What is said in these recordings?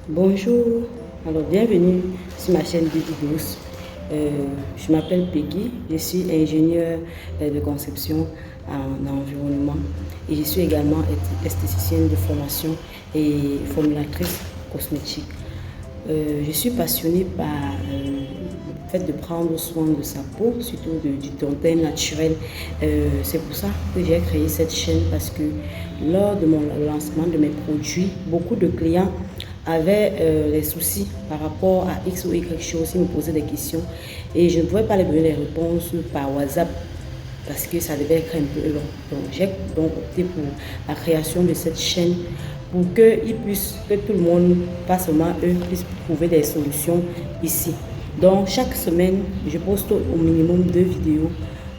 Bonjour, alors bienvenue sur ma chaîne de vidéos. Je m'appelle Peggy, je suis ingénieure de conception en environnement et je suis également esthéticienne de formation et formulatrice cosmétique. Je suis passionnée par le fait de prendre soin de sa peau, surtout du teint naturel. C'est pour ça que j'ai créé cette chaîne parce que lors de mon lancement de mes produits, beaucoup de clients avaient des soucis par rapport à X ou Y chose. Ils me posaient des questions et je ne pouvais pas les donner les réponses par WhatsApp parce que ça devait être un peu long. Donc j'ai donc opté pour la création de cette chaîne pour que tout le monde, pas seulement eux, puissent trouver des solutions ici. Donc chaque semaine, je poste au minimum 2 vidéos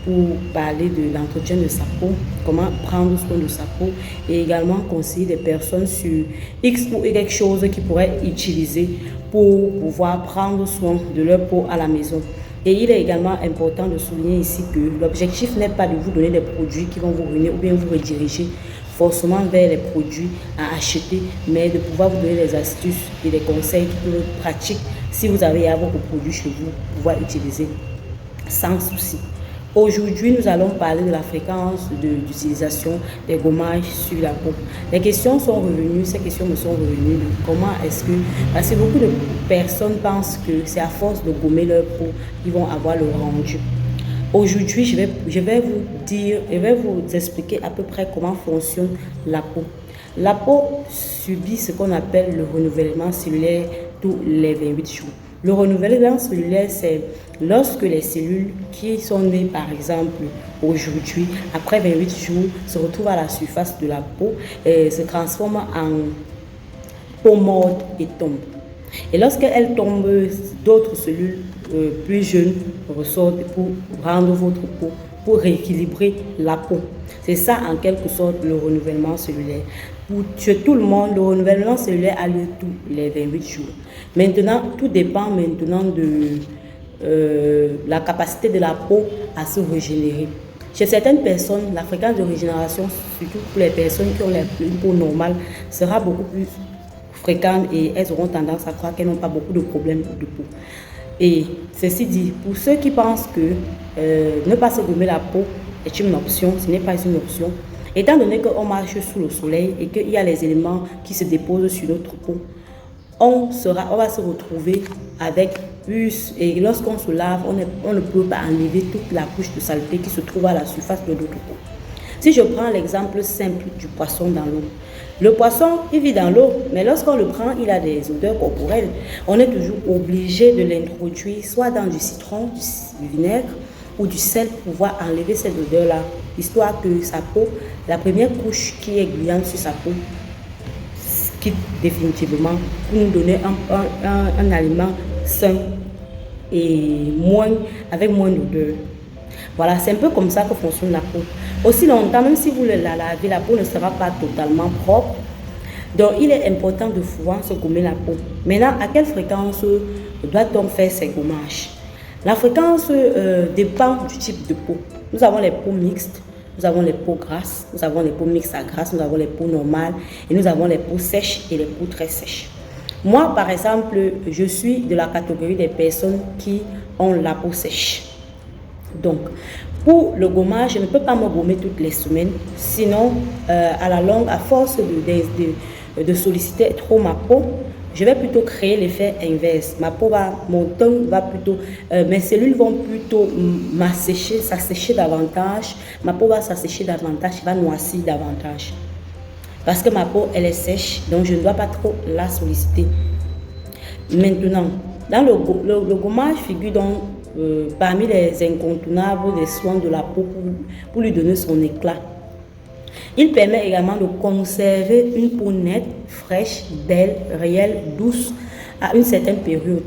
pour parler de l'entretien de sa peau, comment prendre soin de sa peau et également conseiller des personnes sur X ou Y choses qu'ils pourraient utiliser pour pouvoir prendre soin de leur peau à la maison. Et il est également important de souligner ici que l'objectif n'est pas de vous donner des produits qui vont vous ruiner ou bien vous rediriger forcément vers les produits à acheter, mais de pouvoir vous donner des astuces et des conseils qui peuvent être pratiques si vous avez à vos produits chez vous, pouvoir utiliser sans souci. Aujourd'hui, nous allons parler de la fréquence d'utilisation des gommages sur la peau. Les questions sont revenues, ces questions me sont revenues de comment est-ce que, parce que beaucoup de personnes pensent que c'est à force de gommer leur peau qu'ils vont avoir le rendu. Aujourd'hui, je vais vous expliquer à peu près comment fonctionne la peau. La peau subit ce qu'on appelle le renouvellement cellulaire tous les 28 jours. Le renouvellement cellulaire, c'est lorsque les cellules qui sont nées, par exemple, aujourd'hui, après 28 jours, se retrouvent à la surface de la peau et se transforment en peau morte et tombent. Et lorsqu'elles tombent, d'autres cellules plus jeunes ressortent pour rendre votre peau, pour rééquilibrer la peau. C'est ça en quelque sorte le renouvellement cellulaire. Pour chez tout le monde, le renouvellement cellulaire a lieu tous les 28 jours. Maintenant, tout dépend maintenant de la capacité de la peau à se régénérer. Chez certaines personnes, la fréquence de régénération, surtout pour les personnes qui ont une peau normale, sera beaucoup plus fréquente et elles auront tendance à croire qu'elles n'ont pas beaucoup de problèmes de peau. Et ceci dit, pour ceux qui pensent que ne pas se gommer la peau est une option, ce n'est pas une option. Étant donné qu'on marche sous le soleil et qu'il y a les éléments qui se déposent sur notre peau, on va se retrouver avec plus, et lorsqu'on se lave, on ne peut pas enlever toute la couche de saleté qui se trouve à la surface de notre peau. Si je prends l'exemple simple du poisson dans l'eau, le poisson, il vit dans l'eau, mais lorsqu'on le prend, il a des odeurs corporelles. On est toujours obligé de l'introduire soit dans du citron, du vinaigre ou du sel pour pouvoir enlever cette odeur-là, histoire que sa peau, la première couche qui est gluante sur sa peau, quitte définitivement pour nous donner un aliment sain et avec moins d'odeur. Voilà, c'est un peu comme ça que fonctionne la peau. Aussi longtemps, même si vous la lavez, la peau ne sera pas totalement propre. Donc, il est important de pouvoir se gommer la peau. Maintenant, à quelle fréquence doit-on faire ces gommages? La fréquence dépend du type de peau. Nous avons les peaux mixtes, nous avons les peaux grasses, nous avons les peaux mixtes à grasses, nous avons les peaux normales et nous avons les peaux sèches et les peaux très sèches. Moi, par exemple, je suis de la catégorie des personnes qui ont la peau sèche. Donc, pour le gommage, je ne peux pas me gommer toutes les semaines. Sinon, à la longue, à force de solliciter trop ma peau, je vais plutôt créer l'effet inverse. Mon teint va plutôt, mes cellules vont plutôt s'assécher davantage. Ma peau va s'assécher davantage, va noircir davantage. Parce que ma peau, elle est sèche, donc je ne dois pas trop la solliciter. Maintenant, dans le gommage figure donc parmi les incontournables des soins de la peau pour lui donner son éclat. Il permet également de conserver une peau nette, fraîche, belle, réelle, douce à une certaine période.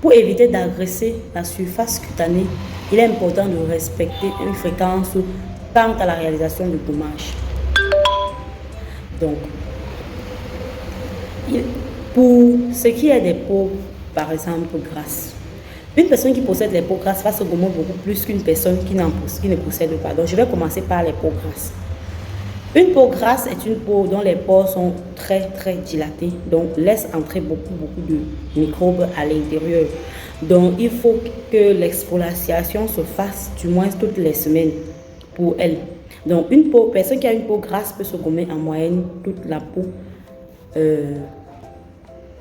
Pour éviter d'agresser la surface cutanée, il est important de respecter une fréquence quant à la réalisation du gommage. Donc, pour ce qui est des peaux, par exemple, grasses, une personne qui possède les peaux grasses va se gommer beaucoup plus qu'une personne qui ne possède pas. Donc, je vais commencer par les peaux grasses. Une peau grasse est une peau dont les pores sont très dilatés, donc laisse entrer beaucoup de microbes à l'intérieur. Donc il faut que l'exfoliation se fasse du moins toutes les semaines pour elle. Donc une personne qui a une peau grasse peut se gommer en moyenne toute la peau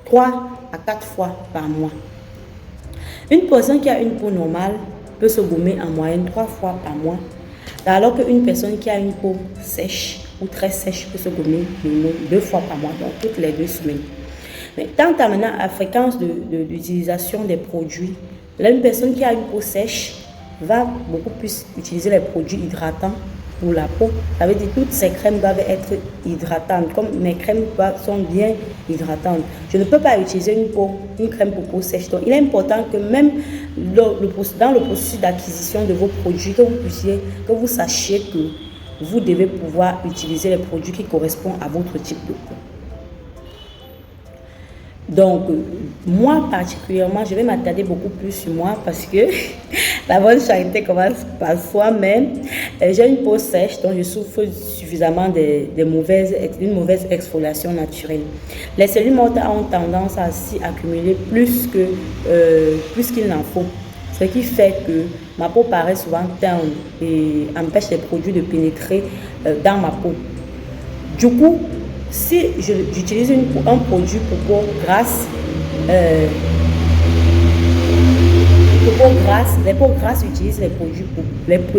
3 à 4 fois par mois. Une personne qui a une peau normale peut se gommer en moyenne 3 fois par mois, alors qu'une personne qui a une peau sèche ou très sèche peut se gommer 2 fois par mois, donc toutes les 2 semaines. Mais tant à maintenant la fréquence d'utilisation des produits, là, une personne qui a une peau sèche va beaucoup plus utiliser les produits hydratants pour la peau. Ça veut dire que toutes ces crèmes doivent être hydratantes, comme mes crèmes sont bien hydratantes. Je ne peux pas utiliser une crème pour peau sèche. Donc il est important que même dans le processus d'acquisition de vos produits, que vous sachiez que vous devez pouvoir utiliser les produits qui correspondent à votre type de peau. Donc, moi particulièrement, je vais m'attarder beaucoup plus sur moi parce que la bonne charité commence par soi-même. J'ai une peau sèche, donc je souffre suffisamment d'une mauvaise exfoliation naturelle. Les cellules mortes ont tendance à s'y accumuler plus qu'il n'en faut. Ce qui fait que ma peau paraît souvent terne et empêche les produits de pénétrer dans ma peau. Du coup, si j'utilise un produit pour peau grasse, les peaux grasses utilisent les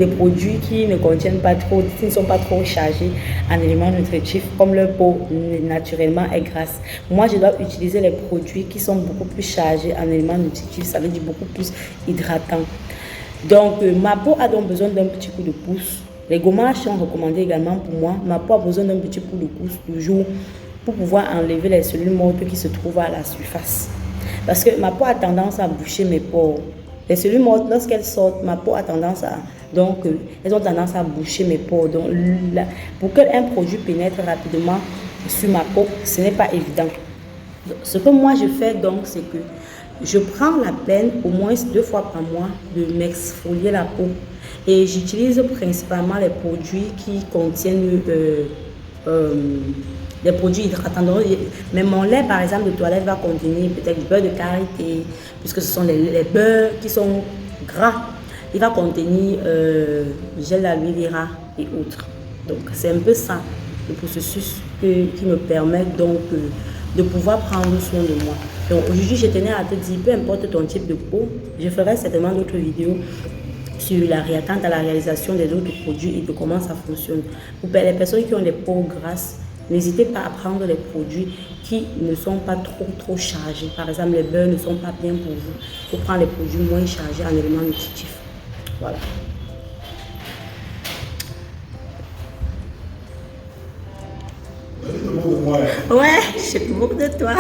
produits qui ne contiennent pas trop, qui ne sont pas trop chargés en éléments nutritifs, comme leur peau naturellement est grasse. Moi, je dois utiliser les produits qui sont beaucoup plus chargés en éléments nutritifs, ça veut dire beaucoup plus hydratants. Donc, ma peau a donc besoin d'un petit coup de pouce. Les gommages sont recommandés également pour moi. Ma peau a besoin d'un petit coup de pouce toujours pour pouvoir enlever les cellules mortes qui se trouvent à la surface. Parce que ma peau a tendance à boucher mes pores. Les cellules mortes, lorsqu'elles sortent, ma peau a tendance à... Donc, elles ont tendance à boucher mes pores. Donc, pour qu'un produit pénètre rapidement sur ma peau, ce n'est pas évident. Ce que moi je fais donc, c'est que je prends la peine au moins 2 fois par mois de m'exfolier la peau. Et j'utilise principalement les produits qui contiennent des produits hydratants. Donc, mais mon lait, par exemple, de toilette va contenir peut-être du beurre de karité, puisque ce sont les beurres qui sont gras. Il va contenir gel d'aloe vera et autres. Donc, c'est un peu ça, le processus qui me permet donc de pouvoir prendre soin de moi. Donc, aujourd'hui, je tenais à te dire, peu importe ton type de peau, je ferai certainement d'autres vidéos sur la réattente à la réalisation des autres produits et de comment ça fonctionne. Pour les personnes qui ont des peaux grasses, n'hésitez pas à prendre les produits qui ne sont pas trop chargés. Par exemple, les beurres ne sont pas bien pour vous. Il faut prendre les produits moins chargés en éléments nutritifs. Voilà. Ouais, je me moque de toi.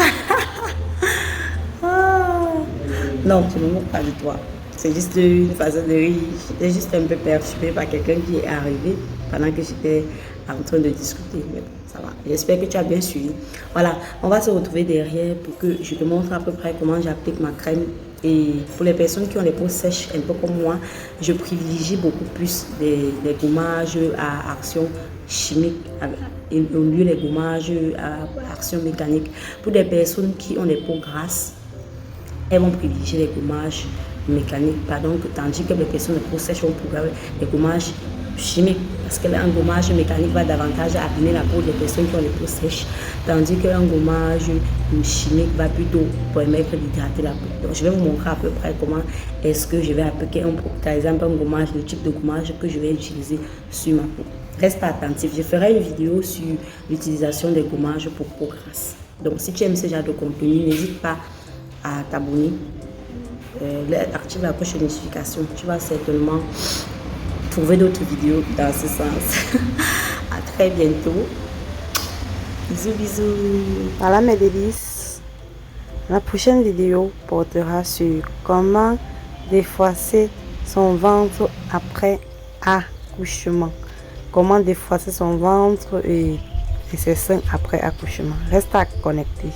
Non, je ne me moque pas de toi. C'est juste une façon de rire. J'étais juste un peu perturbée par quelqu'un qui est arrivé pendant que j'étais en train de discuter. Mais bon, ça va. J'espère que tu as bien suivi. Voilà, on va se retrouver derrière pour que je te montre à peu près comment j'applique ma crème. Et pour les personnes qui ont les peaux sèches, un peu comme moi, je privilégie beaucoup plus des gommages à action chimique au lieu des gommages à action mécanique. Pour des personnes qui ont des peaux grasses, elles vont privilégier les gommages mécaniques, tandis que les personnes de peau sèche vont programmer les gommages chimiques, parce qu'un gommage mécanique va davantage abîmer la peau des personnes qui ont les peaux sèches, tandis qu'un gommage chimique va plutôt permettre d'hydrater la peau. Donc, je vais vous montrer à peu près comment est-ce que je vais appliquer par exemple un gommage, le type de gommage que je vais utiliser sur ma peau. Reste attentif, je ferai une vidéo sur l'utilisation des gommages pour peau grasse. Donc, si tu aimes ce genre de contenu, n'hésite pas à t'abonner, active la cloche de notification. Tu vas certainement trouver d'autres vidéos dans ce sens. À très bientôt. Bisous, bisous. Voilà mes délices. La prochaine vidéo portera sur comment défroisser son ventre après accouchement. Comment défroisser son ventre et ses seins après accouchement. Reste connecté.